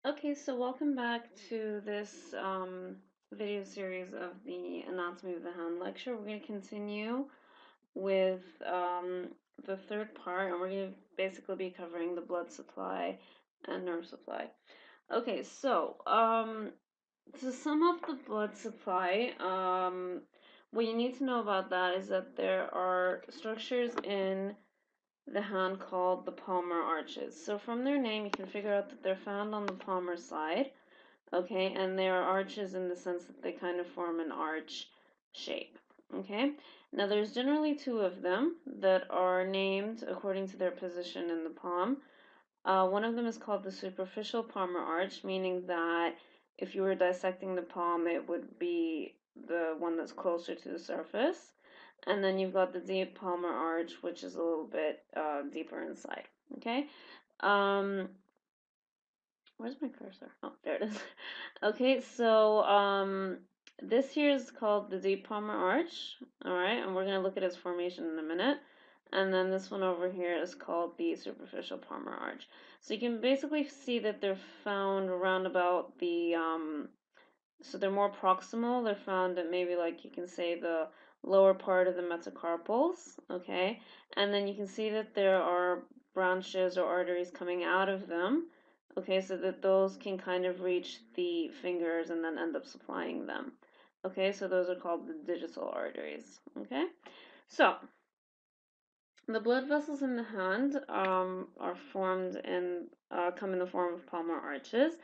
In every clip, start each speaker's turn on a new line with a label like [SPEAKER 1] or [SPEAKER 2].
[SPEAKER 1] Okay, so welcome back to this video series of the Anatomy of the Hand lecture. We're going to continue with the third part, and we're going to basically be covering the blood supply and nerve supply. Okay, so to sum up the blood supply, what you need to know about that is that there are structures in the hand called the palmar arches. So from their name, you can figure out that they're found on the palmar side. Okay, and they are arches in the sense that they kind of form an arch shape. Okay, now there's generally two of them that are named according to their position in the palm. One of them is called the superficial palmar arch, meaning that if you were dissecting the palm, it would be the one that's closer to the surface. And then you've got the deep palmar arch, which is a little bit deeper inside. Okay, um, where's my cursor? Oh, there it is. Okay, so this here is called the deep palmar arch. All right, and we're gonna look at its formation in a minute. And then this one over here is called the superficial palmar arch. So you can basically see that they're found around about the so they're more proximal. They're found at maybe like you can say the lower part of the metacarpals. Okay, and then you can see that there are branches or arteries coming out of them. Okay, so that those can kind of reach the fingers and then end up supplying them. Okay, so those are called the digital arteries. Okay, so the blood vessels in the hand are formed and come in the form of palmar arches.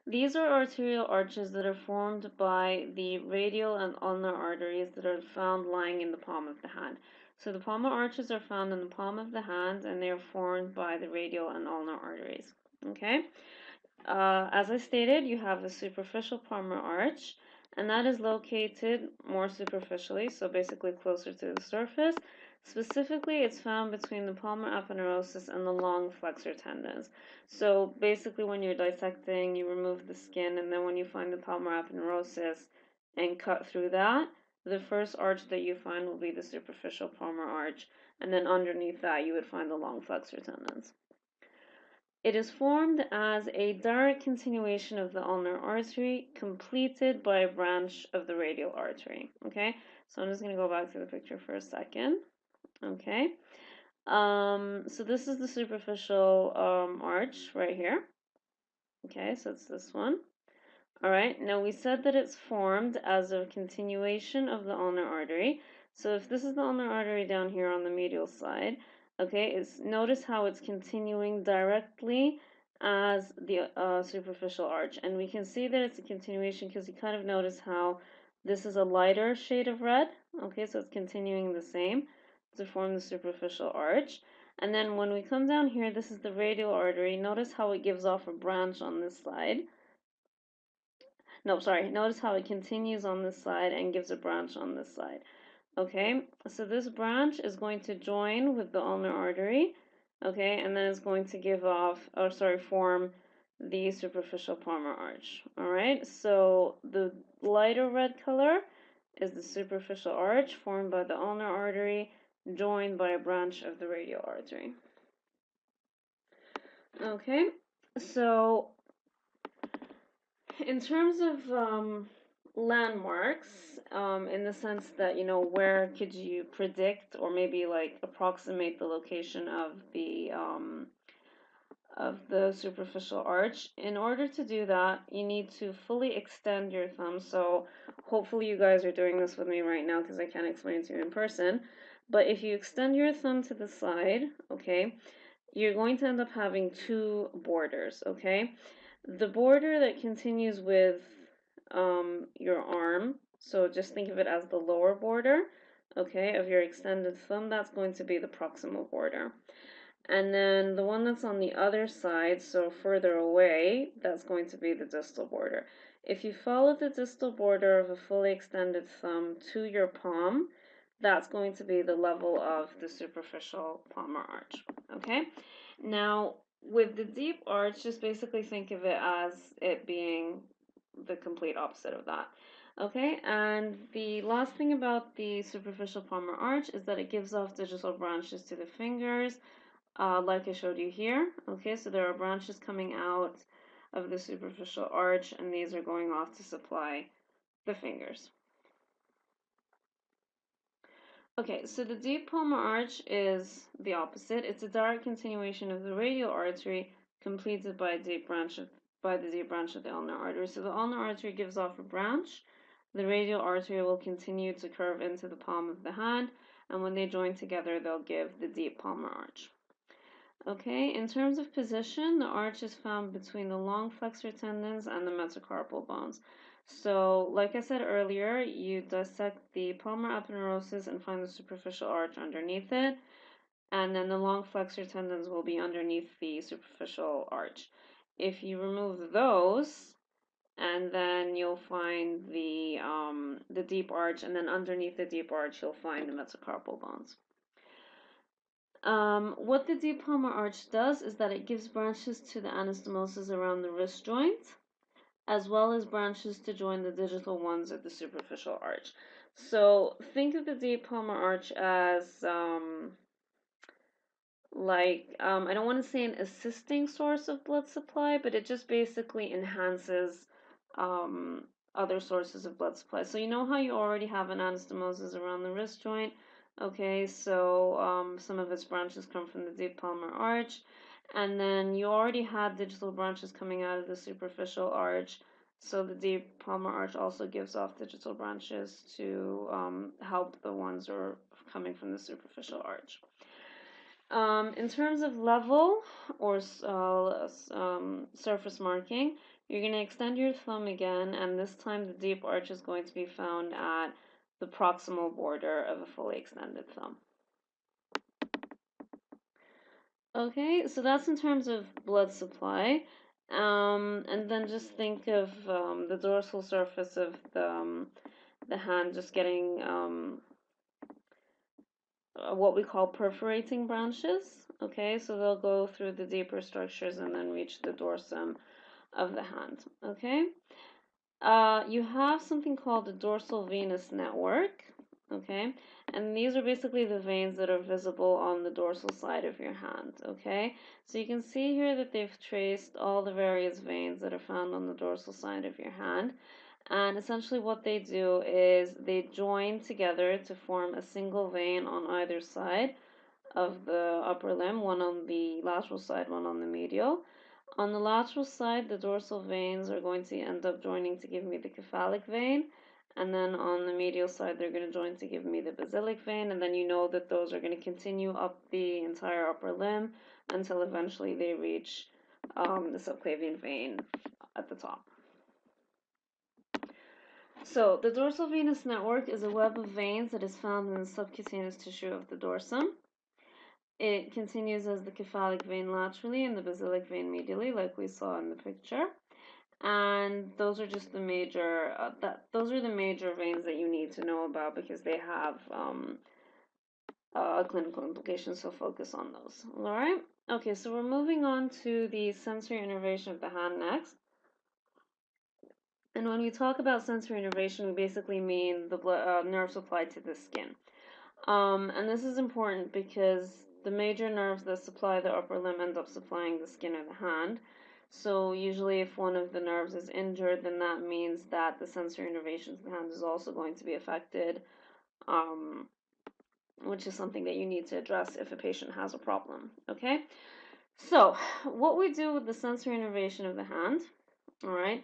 [SPEAKER 1] These are arterial arches that are formed by the radial and ulnar arteries that are found lying in the palm of the hand. So the palmar arches are found in the palm of the hand and they are formed by the radial and ulnar arteries. Okay? As I stated, you have the superficial palmar arch, and that is located more superficially, so basically closer to the surface. Specifically, it's found between the palmar aponeurosis and the long flexor tendons. So basically, when you're dissecting, you remove the skin, and then when you find the palmar aponeurosis and cut through that, the first arch that you find will be the superficial palmar arch, and then underneath that, you would find the long flexor tendons. It is formed as a direct continuation of the ulnar artery, completed by a branch of the radial artery. Okay, so I'm just going to go back to the picture for a second. Okay, so this is the superficial arch right here. Okay, so it's this one. All right, now we said that it's formed as a continuation of the ulnar artery. So if this is the ulnar artery down here on the medial side, okay, notice how it's continuing directly as the superficial arch. And we can see that it's a continuation because you kind of notice how this is a lighter shade of red. Okay, so it's continuing the same to form the superficial arch. And then when we come down here, this is the radial artery. Notice how it gives off a branch on this side. No, sorry. Notice how it continues on this side and gives a branch on this side. Okay, so this branch is going to join with the ulnar artery. Okay, and then it's going to give off, or sorry, form the superficial palmar arch. All right, so the lighter red color is the superficial arch formed by the ulnar artery, joined by a branch of the radial artery. Okay, so in terms of landmarks, in the sense that, where could you predict or maybe like approximate the location of the superficial arch. In order to do that, you need to fully extend your thumb. So hopefully you guys are doing this with me right now because I can't explain it to you in person. But if you extend your thumb to the side, okay, you're going to end up having two borders, okay? The border that continues with your arm, so just think of it as the lower border, okay, of your extended thumb, that's going to be the proximal border. And then the one that's on the other side, so further away, that's going to be the distal border. If you follow the distal border of a fully extended thumb to your palm, that's going to be the level of the superficial palmar arch, okay? Now, with the deep arch, just basically think of it as it being the complete opposite of that. Okay, and the last thing about the superficial palmar arch is that it gives off digital branches to the fingers, like I showed you here. Okay, so there are branches coming out of the superficial arch, and these are going off to supply the fingers. Okay, so the deep palmar arch is the opposite. It's a direct continuation of the radial artery completed by the deep branch of the ulnar artery. So the ulnar artery gives off a branch. The radial artery will continue to curve into the palm of the hand, and when they join together, they'll give the deep palmar arch. Okay, in terms of position, the arch is found between the long flexor tendons and the metacarpal bones. So, like I said earlier, you dissect the palmar aponeurosis and find the superficial arch underneath it, and then the long flexor tendons will be underneath the superficial arch. If you remove those, and then you'll find the deep arch, and then underneath the deep arch, you'll find the metacarpal bones. What the deep palmar arch does is that it gives branches to the anastomosis around the wrist joint, as well as branches to join the digital ones at the superficial arch. So think of the deep palmar arch as I don't want to say an assisting source of blood supply, but it just basically enhances other sources of blood supply. So you know how you already have an anastomosis around the wrist joint? Okay, so some of its branches come from the deep palmar arch, and then you already had digital branches coming out of the superficial arch, so the deep palmar arch also gives off digital branches to help the ones that are coming from the superficial arch. In terms of level or surface marking, you're going to extend your thumb again, and this time the deep arch is going to be found at the proximal border of a fully extended thumb. Okay, so that's in terms of blood supply. And then just think of the dorsal surface of the hand just getting what we call perforating branches. Okay, so they'll go through the deeper structures and then reach the dorsum of the hand. Okay, you have something called the dorsal venous network. Okay, and these are basically the veins that are visible on the dorsal side of your hand. Okay, so you can see here that they've traced all the various veins that are found on the dorsal side of your hand. And essentially what they do is they join together to form a single vein on either side of the upper limb, one on the lateral side, one on the medial. On the lateral side, the dorsal veins are going to end up joining to give me the cephalic vein. And then on the medial side, they're going to join to give me the basilic vein. And then you know that those are going to continue up the entire upper limb until eventually they reach the subclavian vein at the top. So, the dorsal venous network is a web of veins that is found in the subcutaneous tissue of the dorsum. It continues as the cephalic vein laterally and the basilic vein medially, like we saw in the picture. And those are just the major veins that you need to know about because they have clinical implications. So focus on those. All right. Okay, so we're moving on to the sensory innervation of the hand next. And when we talk about sensory innervation, we basically mean the nerve supply to the skin. And this is important because the major nerves that supply the upper limb end up supplying the skin of the hand. So usually if one of the nerves is injured, then that means that the sensory innervation of the hand is also going to be affected, which is something that you need to address if a patient has a problem. Okay? So what we do with the sensory innervation of the hand, all right?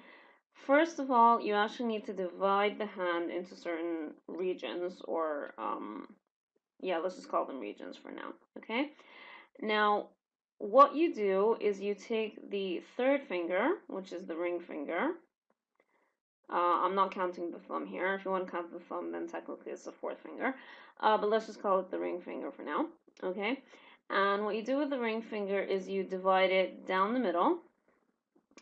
[SPEAKER 1] First of all, you actually need to divide the hand into certain regions, or let's just call them regions for now, okay? Now, what you do is you take the third finger, which is the ring finger. I'm not counting the thumb here. If you want to count the thumb, then technically it's the fourth finger. But let's just call it the ring finger for now, okay? And what you do with the ring finger is you divide it down the middle,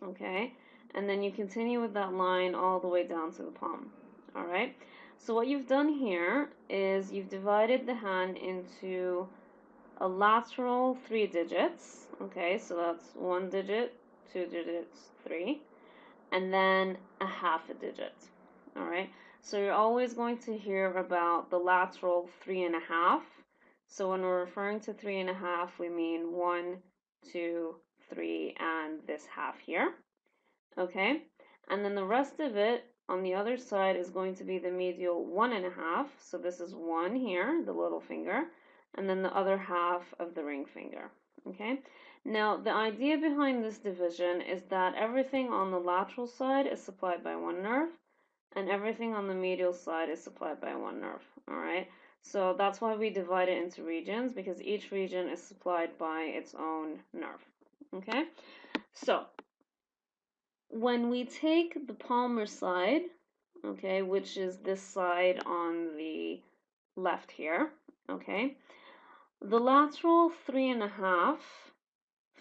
[SPEAKER 1] okay? And then you continue with that line all the way down to the palm. All right. So what you've done here is you've divided the hand into a lateral 3 digits. Okay, so that's 1 digit, 2 digits, 3, and then a half a digit. All right. So you're always going to hear about the lateral 3.5. So when we're referring to 3.5, we mean 1, 2, 3, and this half here. okay? And then the rest of it on the other side is going to be the medial 1.5. So this is 1 here, the little finger, and then the other half of the ring finger, okay? Now, the idea behind this division is that everything on the lateral side is supplied by one nerve, and everything on the medial side is supplied by one nerve, all right? So that's why we divide it into regions, because each region is supplied by its own nerve, okay? So when we take the palmar side, okay, which is this side on the left here, okay, the lateral 3.5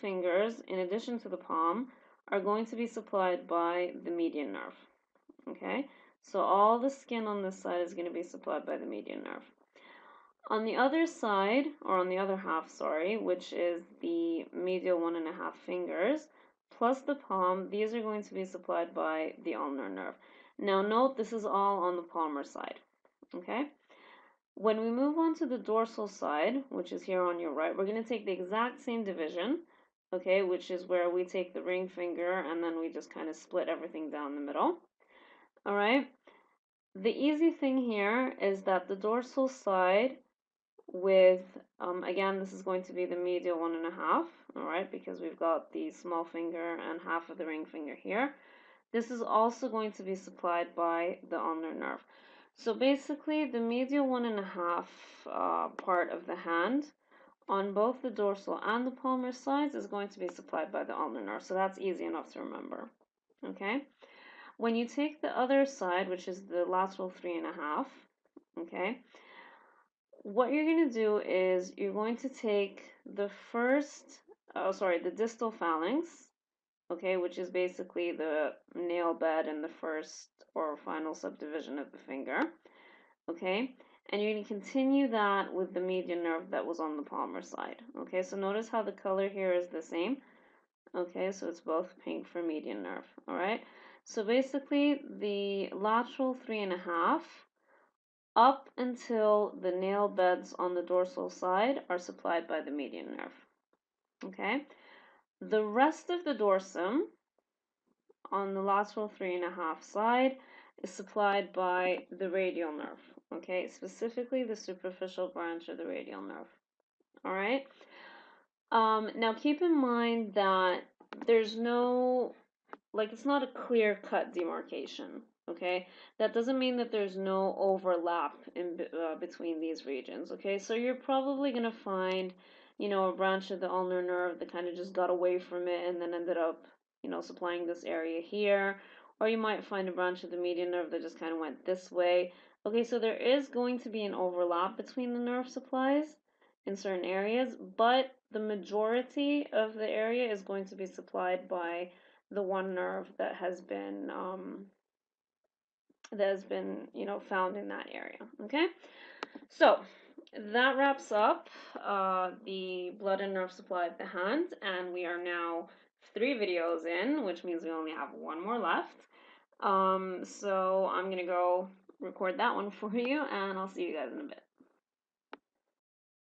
[SPEAKER 1] fingers, in addition to the palm, are going to be supplied by the median nerve, okay? So all the skin on this side is going to be supplied by the median nerve. On the other side, or on the other half, sorry, which is the medial 1.5 fingers, plus the palm, these are going to be supplied by the ulnar nerve. Now note, this is all on the palmar side, okay? When we move on to the dorsal side, which is here on your right, we're going to take the exact same division, okay, which is where we take the ring finger and then we just kind of split everything down the middle, all right? The easy thing here is that the dorsal side with, again, this is going to be the medial 1.5, all right, because we've got the small finger and half of the ring finger here. This is also going to be supplied by the ulnar nerve. So basically, the medial 1.5 part of the hand on both the dorsal and the palmar sides is going to be supplied by the ulnar nerve. So that's easy enough to remember, okay? When you take the other side, which is the lateral 3.5, okay, what you're going to do is you're going to take the the distal phalanx, okay, which is basically the nail bed and the first or final subdivision of the finger, okay, and you're going to continue that with the median nerve that was on the palmar side, okay, so notice how the color here is the same, okay, so it's both pink for median nerve, all right, so basically the lateral 3.5 up until the nail beds on the dorsal side are supplied by the median nerve. Okay, the rest of the dorsum on the lateral 3.5 side is supplied by the radial nerve. Okay, specifically the superficial branch of the radial nerve. All right. Now keep in mind that there's no, like, it's not a clear-cut demarcation. Okay, that doesn't mean that there's no overlap in between these regions. Okay, so you're probably gonna find, a branch of the ulnar nerve that kind of just got away from it and then ended up, supplying this area here, or you might find a branch of the median nerve that just kind of went this way. Okay, so there is going to be an overlap between the nerve supplies in certain areas, but the majority of the area is going to be supplied by the one nerve that has been found in that area. Okay, so that wraps up the blood and nerve supply of the hand, and we are now 3 videos in, which means we only have 1 more left. So I'm gonna go record that one for you, and I'll see you guys in a bit.